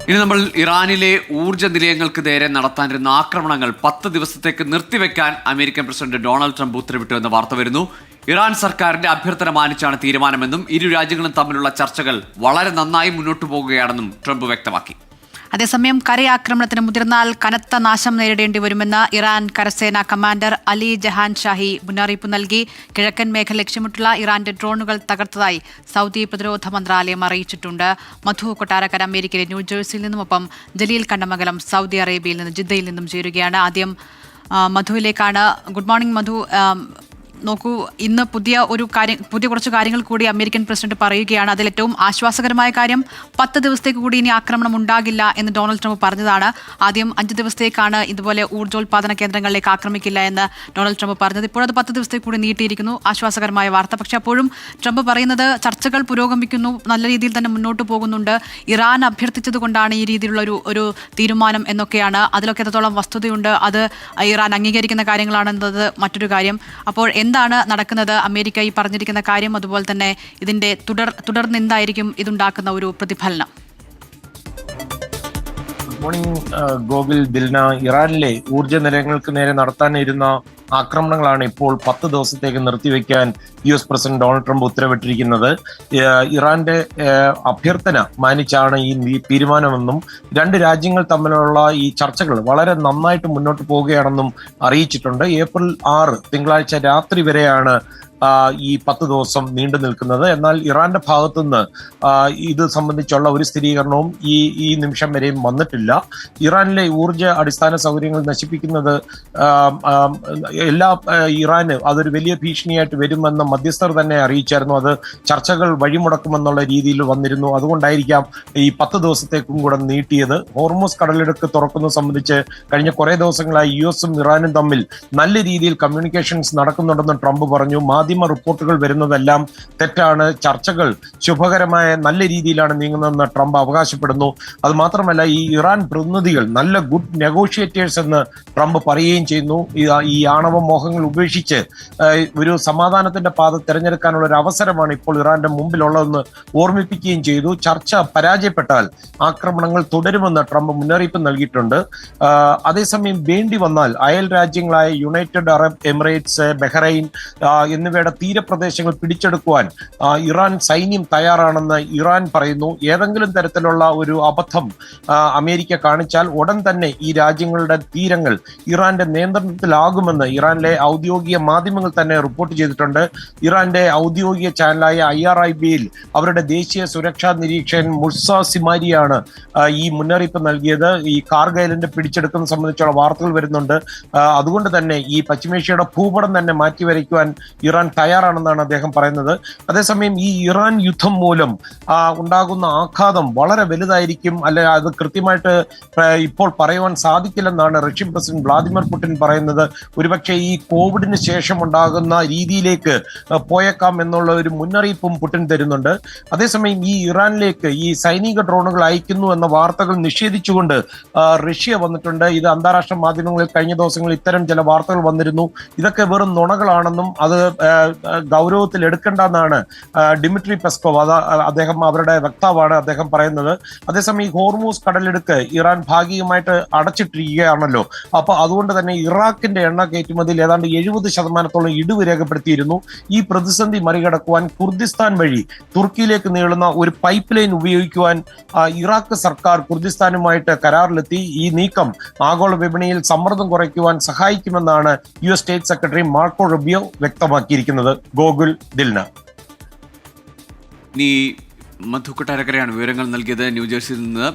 ഇനി നമ്മൾ ഇറാനിലെ ഊർജ്ജ നിലയങ്ങൾക്ക് നേരെ നടത്താനിരുന്ന ആക്രമണങ്ങൾ 10 ദിവസത്തേക്ക് നിർത്തിവെക്കാൻ അമേരിക്കൻ പ്രസിഡന്റ് ഡൊണാൾഡ് ട്രംപ് ഉത്തരവിട്ടു എന്ന വാർത്ത വരുന്നു. ഇറാൻ സർക്കാരിന്റെ അഭ്യർത്ഥന മാനിച്ചാണ് തീരുമാനമെന്നും ഇരു രാജ്യങ്ങളും തമ്മിലുള്ള ചർച്ചകൾ വളരെ നന്നായി മുന്നോട്ടു പോകുകയാണെന്നും ട്രംപ് വ്യക്തമാക്കി. അതേസമയം കരയാക്രമണത്തിന് മുതിർന്നാൽ കനത്ത നാശം നേരിടേണ്ടി വരുമെന്ന് ഇറാൻ കരസേനാ കമാൻഡർ അലി ജഹാൻ ഷാഹി മുന്നറിയിപ്പ് നൽകി. കിഴക്കൻ മേഖല ലക്ഷ്യമിട്ടുള്ള ഇറാന്റെ ഡ്രോണുകൾ തകർത്തതായി സൗദി പ്രതിരോധ മന്ത്രാലയം അറിയിച്ചിട്ടുണ്ട്. മധു കൊട്ടാരക്കര അമേരിക്കയിലെ ന്യൂജേഴ്സിയിൽ നിന്നും, ഒപ്പം ജലീൽ കണ്ടമംഗലം സൗദി അറേബ്യയിൽ നിന്ന് ജിദ്ദയിൽ നിന്നും ചേരുകയാണ്. ആദ്യം മധുവിലേക്കാണ്. ഗുഡ് മോർണിംഗ് മധു. നോക്കൂ, ഇന്ന് പുതിയ കുറച്ച് കാര്യങ്ങൾ കൂടി അമേരിക്കൻ പ്രസിഡന്റ് പറയുകയാണ്. അതിൽ ഏറ്റവും ആശ്വാസകരമായ കാര്യം 10 ദിവസത്തേക്ക് കൂടി ഇനി ആക്രമണം ഉണ്ടാകില്ല എന്ന് ഡൊണാൾഡ് ട്രംപ് പറഞ്ഞതാണ്. ആദ്യം 5 ദിവസത്തേക്കാണ് ഇതുപോലെ ഊർജ്ജോൽപാദന കേന്ദ്രങ്ങളിലേക്ക് ആക്രമിക്കില്ല എന്ന് ഡൊണാൾഡ് ട്രംപ് പറഞ്ഞത്. ഇപ്പോഴത് 10 ദിവസത്തേക്ക് കൂടി നീട്ടിയിരിക്കുന്നു. ആശ്വാസകരമായ വാർത്ത. പക്ഷേ അപ്പോഴും ട്രംപ് പറയുന്നത് ചർച്ചകൾ പുരോഗമിക്കുന്നു, നല്ല രീതിയിൽ തന്നെ മുന്നോട്ട് പോകുന്നുണ്ട്, ഇറാൻ അഭ്യർത്ഥിച്ചത് കൊണ്ടാണ് ഈ രീതിയിലുള്ള ഒരു തീരുമാനം എന്നൊക്കെയാണ്. അതിലൊക്കെ എത്രത്തോളം വസ്തുതയുണ്ട്, അത് ഇറാൻ അംഗീകരിക്കുന്ന കാര്യങ്ങളാണെന്നത് മറ്റൊരു കാര്യം. അപ്പോൾ എന്താണ് നടക്കുന്നത്? അമേരിക്ക ഈ പറഞ്ഞിരിക്കുന്ന കാര്യം, അതുപോലെ തന്നെ ഇതിന്റെ തുടർന്ന് എന്തായിരിക്കും ഇതുണ്ടാക്കുന്ന ഒരു പ്രതിഫലനം? Good morning Gokul, Dilna. ഇറാനിലെ ഊർജ്ജ നിലയങ്ങൾക്ക് നേരെ നടത്താനിരുന്ന ആക്രമണങ്ങളാണ് ഇപ്പോൾ 10 ദിവസത്തേക്ക് നിർത്തിവെക്കാൻ US പ്രസിഡന്റ് ഡൊണാൾഡ് ട്രംപ് ഉത്തരവിട്ടിരിക്കുന്നത്. ഇറാന്റെ അഭ്യർത്ഥന മാനിച്ചാണ് ഈ തീരുമാനമെന്നും രണ്ട് രാജ്യങ്ങൾ തമ്മിലുള്ള ഈ ചർച്ചകൾ വളരെ നന്നായിട്ട് മുന്നോട്ട് പോവുകയാണെന്നും അറിയിച്ചിട്ടുണ്ട്. ഏപ്രിൽ 6 തിങ്കളാഴ്ച രാത്രി വരെയാണ് ഈ 10 ദിവസം നീണ്ടു നിൽക്കുന്നത്. എന്നാൽ ഇറാന്റെ ഭാഗത്തുനിന്ന് ഇത് സംബന്ധിച്ചുള്ള ഒരു സ്ഥിരീകരണവും ഈ നിമിഷം വരെയും വന്നിട്ടില്ല. ഇറാനിലെ ഊർജ്ജ അടിസ്ഥാന സൗകര്യങ്ങൾ നശിപ്പിക്കുന്നത് ഇറാന് അതൊരു വലിയ ഭീഷണിയായിട്ട് വരുമെന്ന് മധ്യസ്ഥർ തന്നെ അറിയിച്ചായിരുന്നു. അത് ചർച്ചകൾ വഴിമുടക്കുമെന്നുള്ള രീതിയിൽ വന്നിരുന്നു. അതുകൊണ്ടായിരിക്കാം ഈ 10 ദിവസത്തേക്കും കൂടെ നീട്ടിയത്. ഹോർമൂസ് കടലിടുക്ക് തുറക്കുന്നത് സംബന്ധിച്ച് കഴിഞ്ഞ കുറെ ദിവസങ്ങളായി US-ഉം ഇറാനും തമ്മിൽ നല്ല രീതിയിൽ കമ്മ്യൂണിക്കേഷൻസ് നടക്കുന്നുണ്ടെന്ന് ട്രംപ് പറഞ്ഞു. മാധ്യമ റിപ്പോർട്ടുകൾ വരുന്നതെല്ലാം തെറ്റാണ്, ചർച്ചകൾ ശുഭകരമായ നല്ല രീതിയിലാണ് നീങ്ങുന്നതെന്ന് ട്രംപ് അവകാശപ്പെടുന്നു. അത് മാത്രമല്ല, ഈ ഇറാൻ പ്രതിനിധികൾ നല്ല ഗുഡ് നെഗോഷിയേറ്റേഴ്സ് എന്ന് ട്രംപ് പറയുകയും ചെയ്യുന്നു. ഈ ആണവ മോഹങ്ങൾ ഉപേക്ഷിച്ച് ഒരു സമാധാനത്തിന്റെ പാത തിരഞ്ഞെടുക്കാനുള്ള ഒരു അവസരമാണ് ഇപ്പോൾ ഇറാന്റെ മുമ്പിലുള്ളതെന്ന് ഓർമ്മിപ്പിക്കുകയും ചെയ്തു. ചർച്ച പരാജയപ്പെട്ടാൽ ആക്രമണങ്ങൾ തുടരുമെന്ന് ട്രംപ് മുന്നറിയിപ്പ് നൽകിയിട്ടുണ്ട്. അതേസമയം വേണ്ടി വന്നാൽ അയൽ രാജ്യങ്ങളായ യുണൈറ്റഡ് അറബ് എമിറേറ്റ്സ്, ബഹ്റൈൻ എന്നിവയുടെ തീരപ്രദേശങ്ങൾ പിടിച്ചെടുക്കുവാൻ ഇറാൻ സൈന്യം തയ്യാറാണെന്ന് ഇറാൻ പറയുന്നു. ഏതെങ്കിലും തരത്തിലുള്ള ഒരു അബദ്ധം അമേരിക്ക കാണിച്ചാൽ ഉടൻ തന്നെ ഈ രാജ്യങ്ങളുടെ തീരങ്ങൾ ഇറാന്റെ നിയന്ത്രണത്തിലാകുമെന്ന് ഇറാനിലെ ഔദ്യോഗിക മാധ്യമങ്ങൾ തന്നെ റിപ്പോർട്ട് ചെയ്തിട്ടുണ്ട്. ഇറാന്റെ ഔദ്യോഗിക ചാനലായ IRIB-യിൽ അവരുടെ ദേശീയ സുരക്ഷാ നിരീക്ഷകൻ മുർസ സിമാരിയാണ് ഈ മുന്നറിയിപ്പ് നൽകിയത്. ഈ കാർഗൈലിന്റെ പിടിച്ചെടുക്കുന്നത് സംബന്ധിച്ചുള്ള വാർത്തകൾ വരുന്നുണ്ട്. അതുകൊണ്ട് തന്നെ ഈ പശ്ചിമേഷ്യയുടെ ഭൂപടം തന്നെ മാറ്റിവരയ്ക്കുവാൻ ഇറാൻ തയ്യാറാണെന്നാണ് അദ്ദേഹം പറയുന്നത്. അതേസമയം ഈ ഇറാൻ യുദ്ധം മൂലം ഉണ്ടാകുന്ന ആഘാതം വളരെ വലുതായിരിക്കും, അല്ലെ അത് കൃത്യമായിട്ട് ഇപ്പോൾ പറയുവാൻ സാധിക്കില്ലെന്നാണ് റഷ്യൻ പ്രസിഡന്റ് വ്ളാദിമിർ പുടിൻ പറയുന്നത്. ഒരുപക്ഷെ ഈ കോവിഡിന് ശേഷം ഉണ്ടാകുന്ന രീതിയിലേക്ക് പോയേക്കാം എന്നുള്ള ഒരു മുന്നറിയിപ്പും പുടിൻ തരുന്നുണ്ട്. അതേസമയം ഈ ഇറാനിലേക്ക് ഈ സൈനിക ഡ്രോണുകൾ അയക്കുന്നു എന്ന വാർത്തകൾ നിഷേധിച്ചുകൊണ്ട് റഷ്യ വന്നിട്ടുണ്ട്. ഇത് അന്താരാഷ്ട്ര മാധ്യമങ്ങളിൽ കഴിഞ്ഞ ദിവസങ്ങളിൽ ഇത്തരം ചില വാർത്തകൾ വന്നിരുന്നു. ഇതൊക്കെ വെറും നുണകളാണെന്നും അത് ഗൗരവത്തിൽ എടുക്കേണ്ടെന്നാണ് ഡിമിട്രി പെസ്കോവ്, അദ്ദേഹം അവരുടെ വക്താവാണ്, അദ്ദേഹം പറയുന്നത്. അതേസമയം ഈ ഹോർമൂസ് കടലിടുക്ക് ഇറാൻ ഭാഗികമായിട്ട് അടച്ചിട്ടിരിക്കുകയാണല്ലോ. അപ്പൊ അതുകൊണ്ട് തന്നെ ഇറാഖിന്റെ എണ്ണ കയറ്റുമതിയിൽ ഏതാണ്ട് 70% ഇടിവ് രേഖപ്പെടുത്തിയിരുന്നു. ഈ പ്രതിസന്ധി മറികടക്കുവാൻ കുർദിസ്ഥാൻ വഴി തുർക്കിയിലേക്ക് നീളുന്ന ഒരു പൈപ്പ് ലൈൻ ഉപയോഗിക്കുവാൻ ഇറാഖ് സർക്കാർ കുർദിസ്ഥാനുമായിട്ട് കരാറിലെത്തി. ഈ നീക്കം ആഗോള വിപണിയിൽ സമ്മർദ്ദം കുറയ്ക്കുവാൻ സഹായിക്കുമെന്നാണ് US state secretary Marco Rubio വ്യക്തമാക്കിയിരിക്കുന്നത്. ഗോകുൽ, ദിൽന. മധു കൊട്ടാരക്കരയാണ് വിവരങ്ങൾ നൽകിയത് ന്യൂജേഴ്സിയിൽ നിന്ന്.